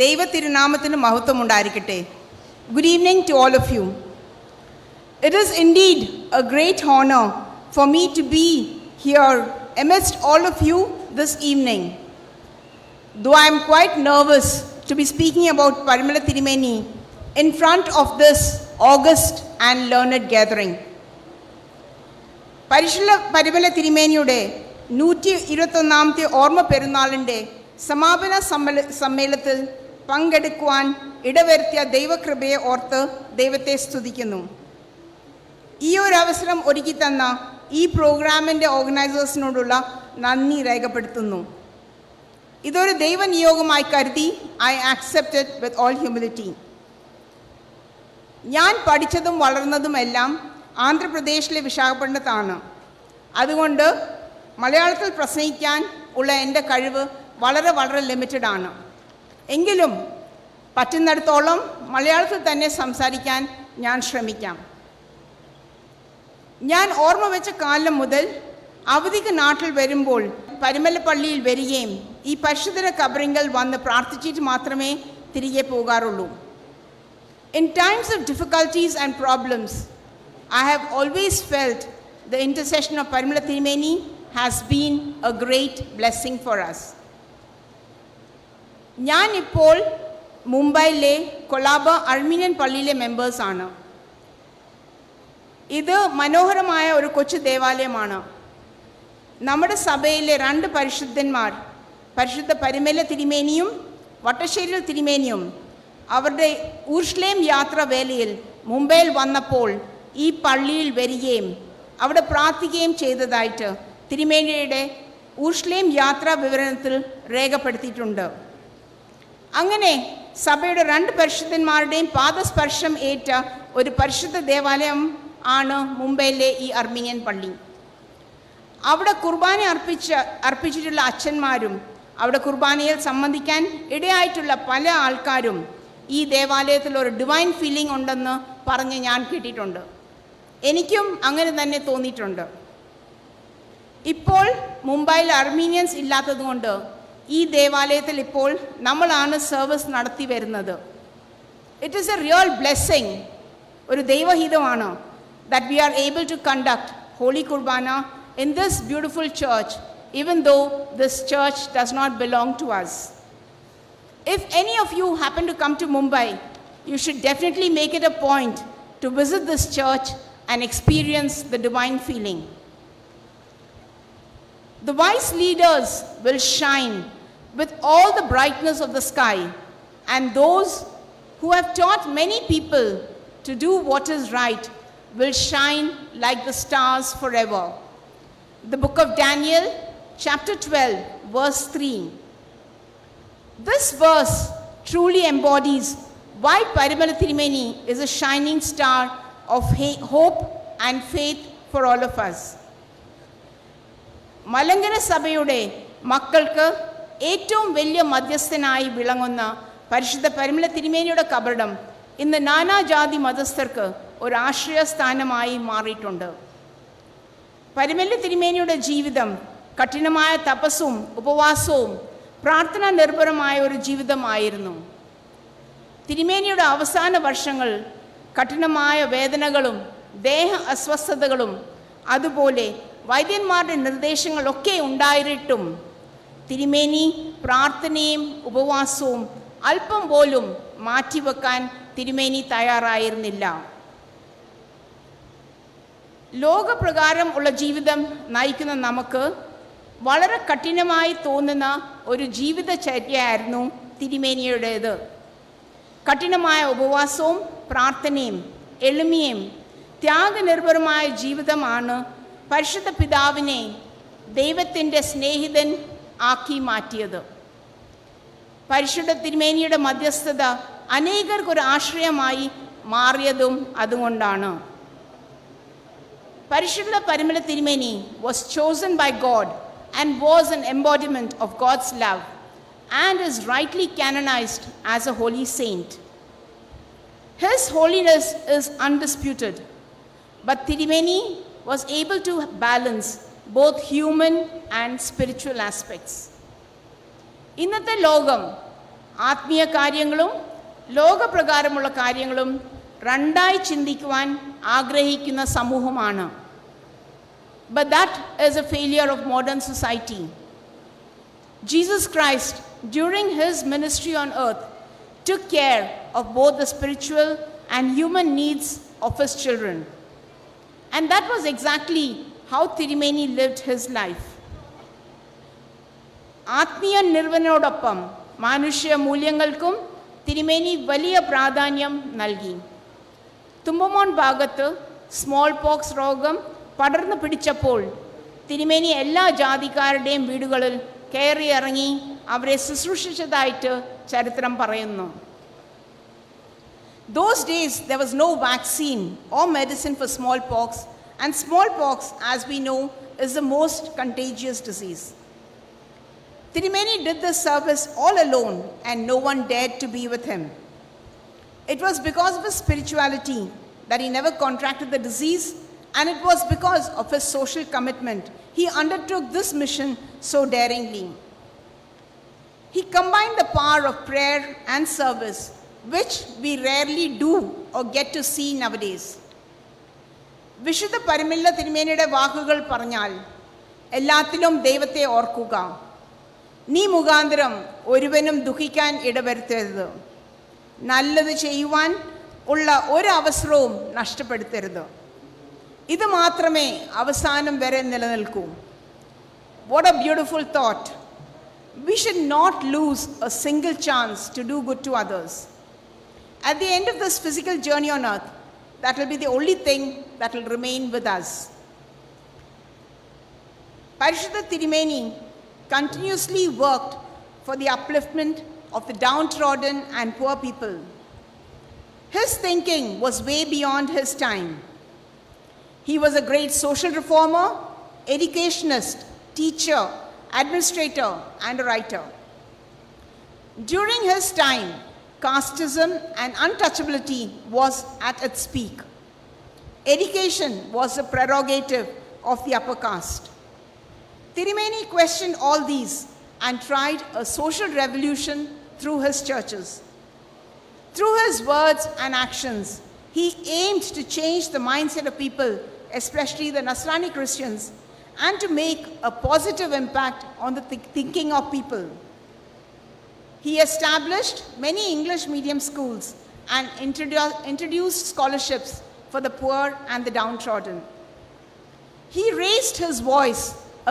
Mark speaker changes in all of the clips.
Speaker 1: ദൈവ തിരുനാമത്തിന് മഹത്വം ഉണ്ടായിരിക്കട്ടെ. Good evening to all of you. It is indeed a great honor for me to be here amidst all of you this evening. Though I am quite nervous to be speaking about Parimala Thirumeni in front of this august and learned gathering. Parimala Thirumeniyude 121ാമത്തെ ഓർമ്മ പെരുന്നാളിൻ്റെ സമാപന സമ്മേളനത്തിൽ പങ്കെടുക്കുവാൻ ഇടവരുത്തിയ ദൈവകൃപയെ ഓർത്ത് ദൈവത്തെ സ്തുതിക്കുന്നു. ഈ ഒരു അവസരം ഒരുക്കി തന്ന ഈ പ്രോഗ്രാമിൻ്റെ ഓർഗനൈസേഴ്സിനോടുള്ള നന്ദി രേഖപ്പെടുത്തുന്നു. ഇതൊരു ദൈവനിയോഗമായി കരുതി I accepted with all humility. ഞാൻ പഠിച്ചതും വളർന്നതുമെല്ലാം ആന്ധ്രാപ്രദേശിലെ വിശാഖപട്ടണത്താണ്. അതുകൊണ്ട് മലയാളത്തിൽ പ്രസംഗിക്കാൻ ഉള്ള എൻ്റെ കഴിവ് വളരെ വളരെ ലിമിറ്റഡ് ആണ്. എങ്കിലും പറ്റുന്നിടത്തോളം മലയാളത്തിൽ തന്നെ സംസാരിക്കാൻ ഞാൻ ശ്രമിക്കാം. ഞാൻ ഓർമ്മ വെച്ച കാലം മുതൽ അവധിക്ക് നാട്ടിൽ വരുമ്പോൾ പരിമല പള്ളിയിൽ വരികയും ഈ പരിശുദ്ധ കബറിങ്കൽ വന്ന് പ്രാർത്ഥിച്ചിട്ട് മാത്രമേ തിരികെ പോകാറുള്ളൂ. In times of difficulties and problems, I have always felt the intercession of Parimala Thirumeni has been a great blessing for us. ഞാൻ ഇപ്പോൾ മുംബൈയിലെ കൊളാബ അർമീനിയൻ പള്ളിയിലെ മെമ്പേഴ്സാണ്. ഇത് മനോഹരമായ ഒരു കൊച്ചു ദേവാലയമാണ്. നമ്മുടെ സഭയിലെ 2 പരിശുദ്ധന്മാർ, പരിശുദ്ധ പരിമല തിരുമേനിയും വട്ടശ്ശേരി തിരുമേനിയും അവരുടെ ഊർഷ്ലേം യാത്രാവേളയിൽ മുംബൈയിൽ വന്നപ്പോൾ ഈ പള്ളിയിൽ വരികയും അവിടെ പ്രാർത്ഥിക്കുകയും ചെയ്തതായിട്ട് തിരുമേനിയുടെ ഊർഷ്ലേം യാത്രാ വിവരണത്തിൽ രേഖപ്പെടുത്തിയിട്ടുണ്ട്. അങ്ങനെ സഭയുടെ 2 പരിശുദ്ധന്മാരുടെയും പാദസ്പർശം ഏറ്റ ഒരു പരിശുദ്ധ ദേവാലയം ആണ് മുംബൈയിലെ ഈ അർമീനിയൻ പള്ളി. അവിടെ കുർബാന അർപ്പിച്ചിട്ടുള്ള അച്ഛന്മാരും അവിടെ കുർബാനയിൽ സംബന്ധിക്കാൻ ഇടയായിട്ടുള്ള പല ആൾക്കാരും ഈ ദേവാലയത്തിൽ ഒരു ഡിവൈൻ ഫീലിംഗ് ഉണ്ടെന്ന് പറഞ്ഞ് ഞാൻ കേട്ടിട്ടുണ്ട്. എനിക്കും അങ്ങനെ തന്നെ തോന്നിയിട്ടുണ്ട്. ഇപ്പോൾ മുംബൈയിൽ അർമീനിയൻസ് ഇല്ലാത്തതുകൊണ്ട് ഈ ദേവാലയത്തിൽ ഇപ്പോൾ നമ്മളാണ് സർവീസ് നടത്തി വരുന്നത്. It is A real blessing, ഒരു ദൈവഹിതമാണ് that we are able to conduct Holy Kurbana in this beautiful church, even though this church does not belong to us. If any of you happen to come to Mumbai, you should definitely make it a point to visit this church and experience the divine feeling. The wise leaders will shine with all the brightness of the sky, and those who have taught many people to do what is right will shine like the stars forever. The book of Daniel, chapter 12, verse 3. This verse truly embodies why Parimala Thirumeni is a shining star of hope and faith for all of us. Malankara സഭയുടെ മക്കൾക്ക് ഏറ്റവും വലിയ മധ്യസ്ഥനായി വിളങ്ങുന്ന പരിശുദ്ധ പരിമല തിരുമേനിയുടെ കബറിടം ഇന്ന് നാനാജാതി മതസ്ഥർക്ക് ഒരു ആശ്രയസ്ഥാനമായി മാറിയിട്ടുണ്ട്. പരിമല തിരുമേനിയുടെ ജീവിതം കഠിനമായ തപസ്സും ഉപവാസവും പ്രാർത്ഥന നിർഭരമായ ഒരു ജീവിതമായിരുന്നു. തിരുമേനിയുടെ അവസാന വർഷങ്ങൾ കഠിനമായ വേദനകളും ദേഹ അസ്വസ്ഥതകളും അതുപോലെ വൈദ്യന്മാരുടെ നിർദ്ദേശങ്ങളൊക്കെ ഉണ്ടായിട്ടും തിരുമേനി പ്രാർത്ഥനയും ഉപവാസവും അല്പം പോലും മാറ്റിവെക്കാൻ തിരുമേനി തയ്യാറായിരുന്നില്ല. ലോകപ്രകാരം ഉള്ള ജീവിതം നയിക്കുന്ന നമുക്ക് വളരെ കഠിനമായി തോന്നുന്ന ഒരു ജീവിതചര്യയായിരുന്നു തിരുമേനിയുടേത്. കഠിനമായ ഉപവാസവും പ്രാർത്ഥനയും എളിമയും ത്യാഗനിർഭരമായ ജീവിതമാണ് പരിശുദ്ധ പിതാവിനെ ദൈവത്തിൻ്റെ സ്നേഹിതൻ ആക്കി മാറ്റിയത്. പരിശുദ്ധ തിരുമേനിയുടെ മധ്യസ്ഥത അനേകർക്കൊരു ആശ്രയമായി മാറിയതും അതുകൊണ്ടാണ്. പരിശുദ്ധ പരിമല തിരുമേനി was chosen by God and was an embodiment of God's love and is rightly canonized as a holy saint. His holiness is undisputed, but Thirumeni was able to balance both human and spiritual aspects. ഇന്നത്തെ ലോകം ആത്മീയ കാര്യങ്ങളും ലോകപ്രകാരമുള്ള കാര്യങ്ങളും രണ്ടായി ചിന്തിക്കുവാൻ ആഗ്രഹിക്കുന്ന സമൂഹമാണ്. But that is a failure of modern society. Jesus Christ, during his ministry on earth, took care of both the spiritual and human needs of his children. And that was exactly how Tirumeni lived his life. ആത്മീയ നിർവനോടൊപ്പം മാനുഷ്യ മൂല്യങ്ങൾക്കും തിരുമേനി വലിയ പ്രാധാന്യം നൽകി. തുമ്പമോൺ ഭാഗത്ത് small pox രോഗം പടർന്നു പിടിച്ചപ്പോൾ തിരുമേനി എല്ലാ ജാതിക്കാരുടെയും വീടുകളിൽ കയറിയിറങ്ങി അവരെ ശുശ്രൂഷിച്ചതായിട്ട് ചരിത്രം പറയുന്നു. Those days there was no vaccine or medicine for smallpox, and smallpox, as we know, is the most contagious disease. Tirumeni did this service all alone and no one dared to be with him. It was because of his spirituality that he never contracted the disease, and it was because of his social commitment he undertook this mission so daringly. He combined the power of prayer and service, which we rarely do or get to see nowadays. വിശുദ്ധ പരിമല്ല തിരുമേനിയുടെ വാക്കുകൾ പറഞ്ഞാൽ, എല്ലാത്തിലും ദൈവത്തെ ഓർക്കുക, നീ മുഖാന്തരം ഒരുവനും ദുഃഖിക്കാൻ ഇടവരുത്തരുത്, നല്ലത് ചെയ്യുവാൻ ഉള്ള ഒരവസരവും നഷ്ടപ്പെടുത്തരുത്, ഇത് മാത്രമേ അവസാനം വരെ നിലനിൽക്കൂ. What a beautiful thought. We should not lose a single chance to do good to others. At the end of this physical journey on earth, that will be the only thing that will remain with us. Parishuddha Tirumeni continuously worked for the upliftment of the downtrodden and poor people. His thinking was way beyond his time. He was a great social reformer, educationist, teacher, administrator, and a writer. During his time, casteism and untouchability was at its peak. Education was the prerogative of the upper caste. Tirumeni questioned all these and tried a social revolution through his churches. Through his words and actions, he aimed to change the mindset of people, especially the Nasrani Christians, and to make a positive impact on the thinking of people. He established many English medium schools and introduced scholarships for the poor and the downtrodden. He raised his voice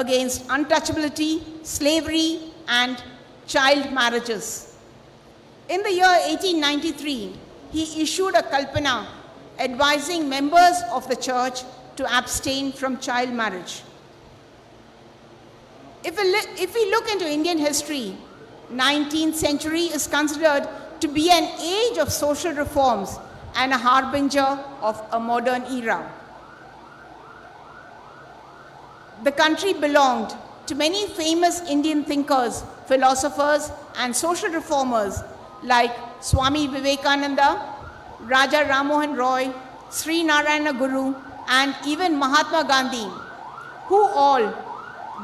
Speaker 1: against untouchability, slavery, and child marriages. In the year 1893, he issued a kalpana advising members of the church to abstain from child marriage. If we look into Indian history, 19th century is considered to be an age of social reforms and a harbinger of a modern era. The country belonged to many famous Indian thinkers, philosophers, and social reformers like Swami Vivekananda, Raja Rammohan Roy, Sri Narayana Guru, and even Mahatma Gandhi, who all,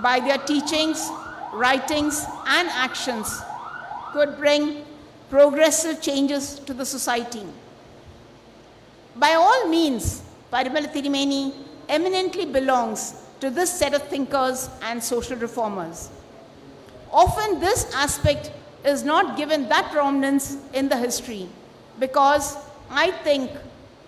Speaker 1: by their teachings, writings, and actions, could bring progressive changes to the society. By all means, Parimala Tirumeni eminently belongs to this set of thinkers and social reformers. Often this aspect is not given that prominence in the history because I think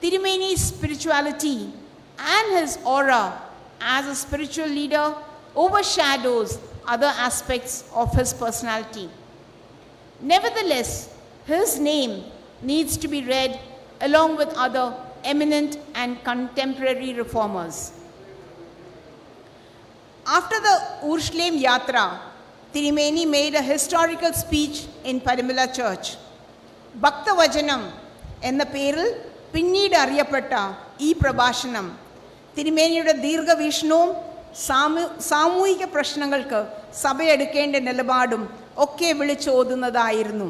Speaker 1: Tirumeni's spirituality and his aura as a spiritual leader overshadows other aspects of his personality. Nevertheless, his name needs to be read along with other eminent and contemporary reformers. After the Urshleim Yatra, Tirumeni made a historical speech in Parimala Church. Bhakta Vajanam എന്ന പേരിൽ പിന്നീട് അറിയപ്പെട്ട ഈ പ്രഭാഷണം തിരുമേനിയുടെ ദീർഘവീക്ഷണവും സാമൂഹിക പ്രശ്നങ്ങൾക്ക് സഭയെടുക്കേണ്ട നിലപാടും ഒക്കെ വിളിച്ചോതുന്നതായിരുന്നു.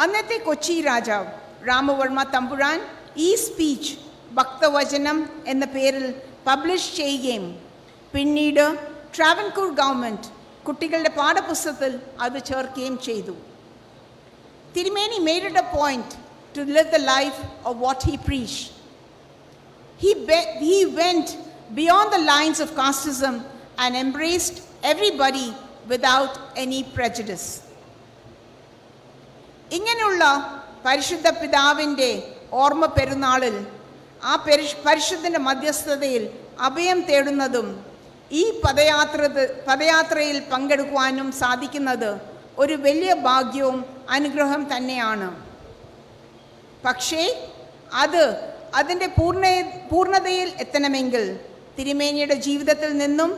Speaker 1: അന്നത്തെ കൊച്ചി രാജാവ് രാമവർമ്മ തമ്പുരാൻ ഈ സ്പീച്ച് ഭക്തവചനം എന്ന പേരിൽ പബ്ലിഷ് ചെയ്യുകയും പിന്നീട് ട്രാവൻകൂർ ഗവൺമെൻറ് കുട്ടികളുടെ പാഠപുസ്തകത്തിൽ അത് ചേർക്കുകയും ചെയ്തു. Tirumeni made it a point to live the life of what he preached. He went beyond the lines of casteism and embraced everybody without any prejudice. ഇങ്ങനെയുള്ള പരിശുദ്ധ പിതാവിൻ്റെ ഓർമ്മ പെരുന്നാളിൽ ആ പരിശുദ്ധൻ്റെ മധ്യസ്ഥതയിൽ അഭയം തേടുന്നതും ഈ പദയാത്രയിൽ പങ്കെടുക്കുവാനും സാധിക്കുന്നത് ഒരു വലിയ ഭാഗ്യവും അനുഗ്രഹം തന്നെയാണ്. പക്ഷേ അതിൻ്റെ പൂർണ്ണതയിൽ എത്തണമെങ്കിൽ തിരുമേനിയുടെ ജീവിതത്തിൽ നിന്നും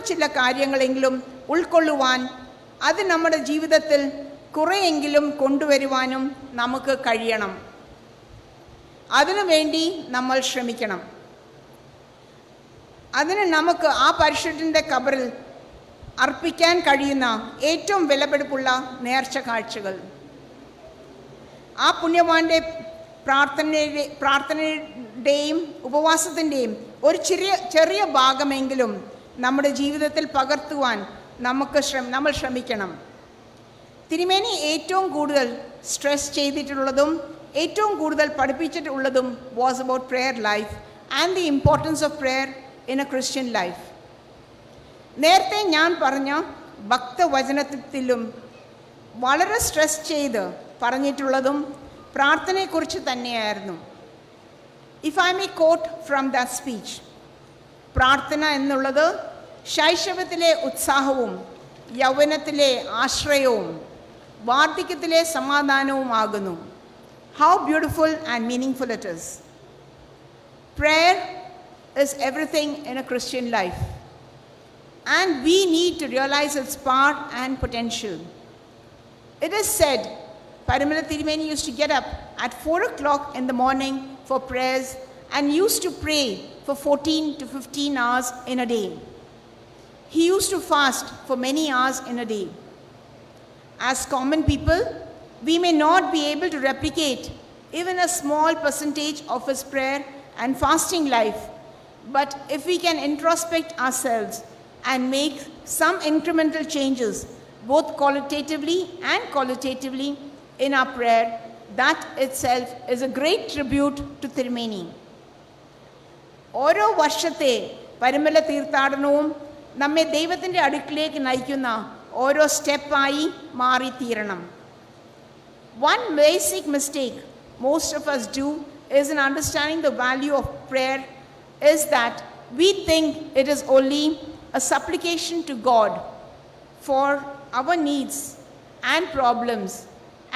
Speaker 1: ചില കാര്യങ്ങളെങ്കിലും ഉൾക്കൊള്ളുവാൻ, അത് നമ്മുടെ ജീവിതത്തിൽ കുറെയെങ്കിലും കൊണ്ടുവരുവാനും നമുക്ക് കഴിയണം. അതിനുവേണ്ടി നമ്മൾ ശ്രമിക്കണം. അതിന് നമുക്ക് ആ പരിശുദ്ധൻ്റെ ഖബറിൽ അർപ്പിക്കാൻ കഴിയുന്ന ഏറ്റവും വിലപിടിപ്പുള്ള നേർച്ച കാഴ്ചകൾ, ആ പുണ്യവാന്റെ പ്രാർത്ഥനയുടെയും ഉപവാസത്തിൻ്റെയും ഒരു ചെറിയ ഭാഗമെങ്കിലും നമ്മുടെ ജീവിതത്തിൽ പകർത്തുവാൻ നമ്മൾ ശ്രമിക്കണം. തിരുമേനി ഏറ്റവും കൂടുതൽ സ്ട്രെസ് ചെയ്തിട്ടുള്ളതും ഏറ്റവും കൂടുതൽ പഠിപ്പിച്ചിട്ടുള്ളതും was about prayer life and the importance of prayer in a Christian life. നേരത്തെ ഞാൻ പറഞ്ഞ ഭക്തവചനത്തിലും വളരെ സ്ട്രെസ് ചെയ്ത് പറഞ്ഞിട്ടുള്ളതും പ്രാർത്ഥനയെക്കുറിച്ച് തന്നെയായിരുന്നു. If I may quote from that speech, പ്രാർത്ഥന എന്നുള്ളത് ശൈശവത്തിലെ ഉത്സാഹവും യൗവനത്തിലെ ആശ്രയവും വാർദ്ധക്യത്തിലെ സമാധാനവുമാകുന്നു. How beautiful and meaningful it is. Prayer is everything in a Christian life, and we need to realize its power and potential. It is said Parimala Tirumeni used to get up at 4 o'clock in the morning for prayers and used to pray for 14 to 15 hours in a day. He used to fast for many hours in a day. As common people, we may not be able to replicate even a small percentage of his prayer and fasting life, but if we can introspect ourselves and make some incremental changes, both qualitatively and qualitatively in our prayer, that itself is a great tribute to Tirumeni. ഓരോ വർഷത്തെ പരിമല തീർത്ഥാടനവും നമ്മെ ദൈവത്തിൻ്റെ അടുക്കിലേക്ക് നയിക്കുന്ന ഓരോ സ്റ്റെപ്പായി മാറിത്തീരണം. One basic mistake most of us do is in understanding the value of prayer is that we think it is only a supplication to God for our needs and problems,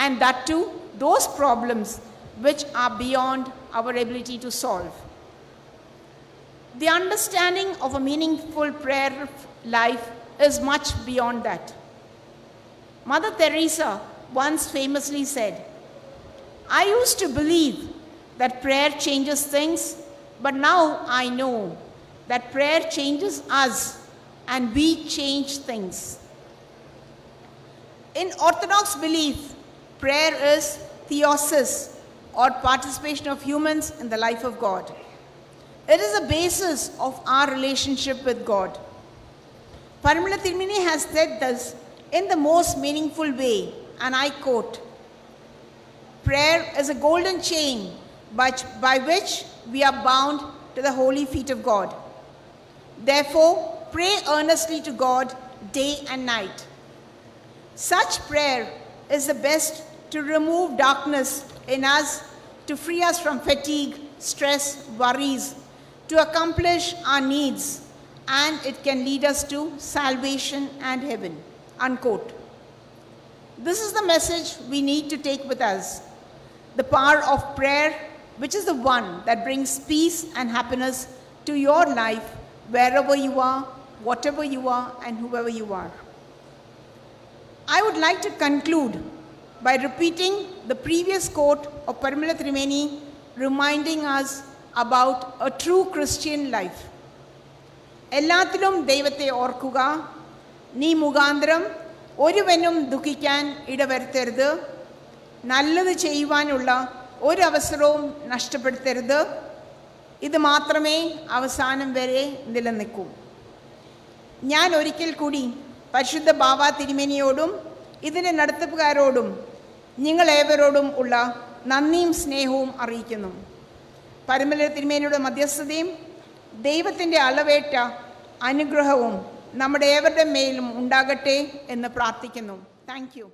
Speaker 1: and that too those problems which are beyond our ability to solve. The understanding of a meaningful prayer life is much beyond that. Mother Teresa once famously said, "I used to believe that prayer changes things, but now I know that prayer changes us and we change things." In Orthodox belief, prayer is theosis, or participation of humans in the life of God. It is the basis of our relationship with God. Parimala Tirumeni has said this in the most meaningful way, and I quote, "Prayer is a golden chain by which we are bound to the holy feet of God. Therefore, pray earnestly to God day and night." Such prayer is the best to remove darkness in us, to free us from fatigue, stress, worries, to accomplish our needs, and it can lead us to salvation and heaven. Unquote. This is the message we need to take with us. The power of prayer, which is the one that brings peace and happiness to your life, wherever you are, whatever you are, and whoever you are. I would like to conclude by repeating the previous quote of Parimala Tirumeni, reminding us about a true Christian life. എല്ലാത്തിലും ദൈവത്തെ ഓർക്കുക, നീ മുഖാന്തരം ഒരുവനും ദുഃഖിക്കാൻ ഇടവരുത്തരുത്, നല്ലത് ചെയ്യുവാനുള്ള ഒരവസരവും നഷ്ടപ്പെടുത്തരുത്. ഇത് മാത്രമേ അവസാനം വരെ നിലനിൽക്കൂ. ഞാൻ ഒരിക്കൽ കൂടി പരിശുദ്ധ ബാവ തിരുമേനിയോടും ഇതിൻ്റെ നടത്തിപ്പുകാരോടും നിങ്ങളേവരോടും ഉള്ള നന്ദിയും സ്നേഹവും അറിയിക്കുന്നു. പരമല തിരുമേനിയുടെ മധ്യസ്ഥതയും ദൈവത്തിൻ്റെ അളവേറ്റ അനുഗ്രഹവും നമ്മുടെ ഏവരുടെ മേലും ഉണ്ടാകട്ടെ എന്ന് പ്രാർത്ഥിക്കുന്നു. Thank you.